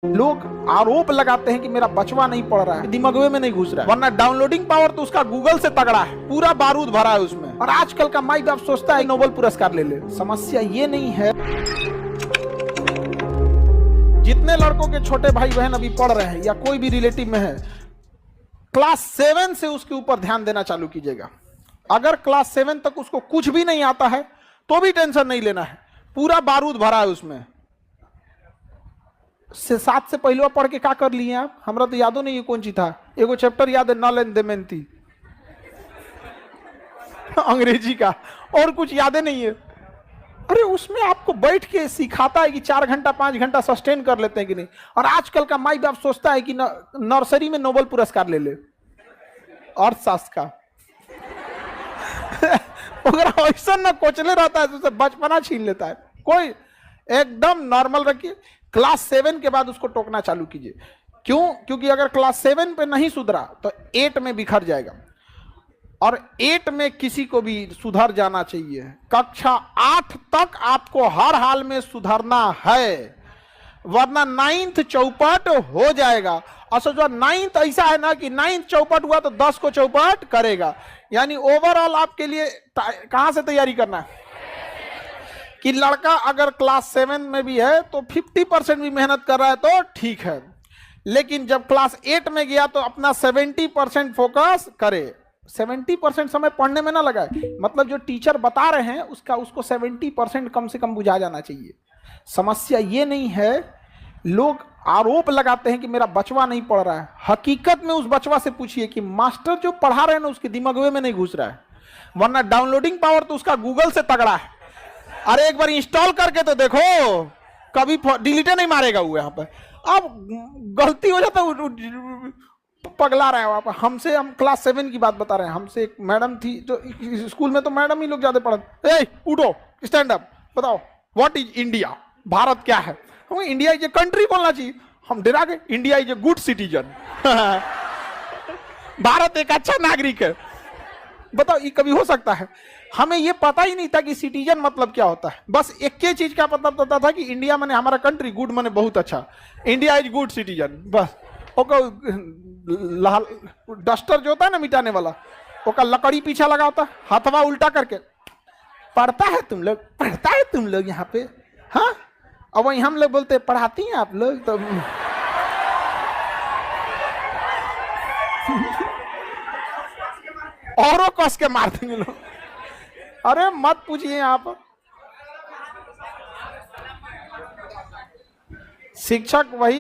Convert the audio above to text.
लोग आरोप लगाते हैं कि मेरा बचवा नहीं पढ़ रहा है, दिमागवे में नहीं घुस रहा है, वरना डाउनलोडिंग पावर तो उसका गूगल से तगड़ा है, पूरा बारूद भरा है उसमें। और आजकल का माई बाप सोचता है नोबेल पुरस्कार ले ले। समस्या ये नहीं है, जितने लड़कों के छोटे भाई बहन अभी पढ़ रहे हैं या कोई भी रिलेटिव में है, क्लास 7 से उसके ऊपर ध्यान देना चालू कीजिएगा। अगर क्लास 7 तक उसको कुछ भी नहीं आता है तो भी टेंशन नहीं लेना है, पूरा बारूद भरा है उसमें। 7 से पहले पढ़ के क्या कर लिए आप? हमरा तो यादो नहीं है कौन सी था, एगो चैप्टर याद है, नल एंड दमयंती अंग्रेजी का, और कुछ याद नहीं है। अरे उसमें आपको बैठ के सिखाता है कि 4 घंटा 5 घंटा सस्टेन कर लेते हैं कि नहीं। और आजकल का माई बाप सोचता है कि नर्सरी में नोबेल पुरस्कार ले ले अर्थशास्त्र का अगर ऐसा ना कोचले रहता है तो उसे बचपना छीन लेता है। कोई एकदम नॉर्मल रखिए, क्लास 7 के बाद उसको टोकना चालू कीजिए। क्यों? क्योंकि अगर क्लास 7 पे नहीं सुधरा तो 8 में बिखर जाएगा, और 8 में किसी को भी सुधर जाना चाहिए। कक्षा 8 तक आपको हर हाल में सुधरना है, वरना 9th चौपट हो जाएगा। और जो 9th ऐसा है ना कि 9th चौपट हुआ तो 10 को चौपट करेगा। यानी ओवरऑल आपके लिए कहां से तैयारी करना है कि लड़का अगर क्लास 7 में भी है तो 50% भी मेहनत कर रहा है तो ठीक है, लेकिन जब क्लास 8 में गया तो अपना 70% फोकस करे। 70% समय पढ़ने में ना लगाए, मतलब जो टीचर बता रहे हैं उसको 70% कम से कम बुझा जाना चाहिए। समस्या ये नहीं है, लोग आरोप लगाते हैं कि मेरा बचवा नहीं पढ़ रहा है। हकीकत में उस बचवा से पूछिए कि मास्टर जो पढ़ा रहे हैं ना उसके दिमागवे में नहीं घुस रहा है, वरना डाउनलोडिंग पावर तो उसका गूगल से तगड़ा है। अरे एक बार इंस्टॉल करके तो देखो, कभी डिलीट नहीं मारेगा वो। यहाँ पे अब गलती हो जाता है, पगला रहा है वहां पर। हम क्लास 7 की बात बता रहे हैं। हमसे एक मैडम थी, जो स्कूल में तो मैडम ही लोग ज्यादा पढ़ते। ए उठो, स्टैंड अप, बताओ व्हाट इज इंडिया, भारत क्या है? हमें इंडिया इज ए कंट्री बोलना चाहिए। हम डरा गए, India is a good citizen Bharat एक अच्छा नागरिक है। बताओ ये कभी हो सकता है? हमें ये पता ही नहीं था कि सिटीजन मतलब क्या होता है। बस एक ही चीज का पता था कि इंडिया माने हमारा कंट्री, गुड माने बहुत अच्छा, इंडिया इज गुड सिटीजन। बस लाल डस्टर जो होता है ना मिटाने वाला, ओका लकड़ी पीछा लगा होता, हाथवा उल्टा करके पढ़ता है तुम लोग यहाँ पे, हाँ? अब वही हम लोग बोलते पढ़ाती हैं आप लोग तो औरों कस के मार देंगे लोग। अरे मत पूछिए आप, शिक्षक वही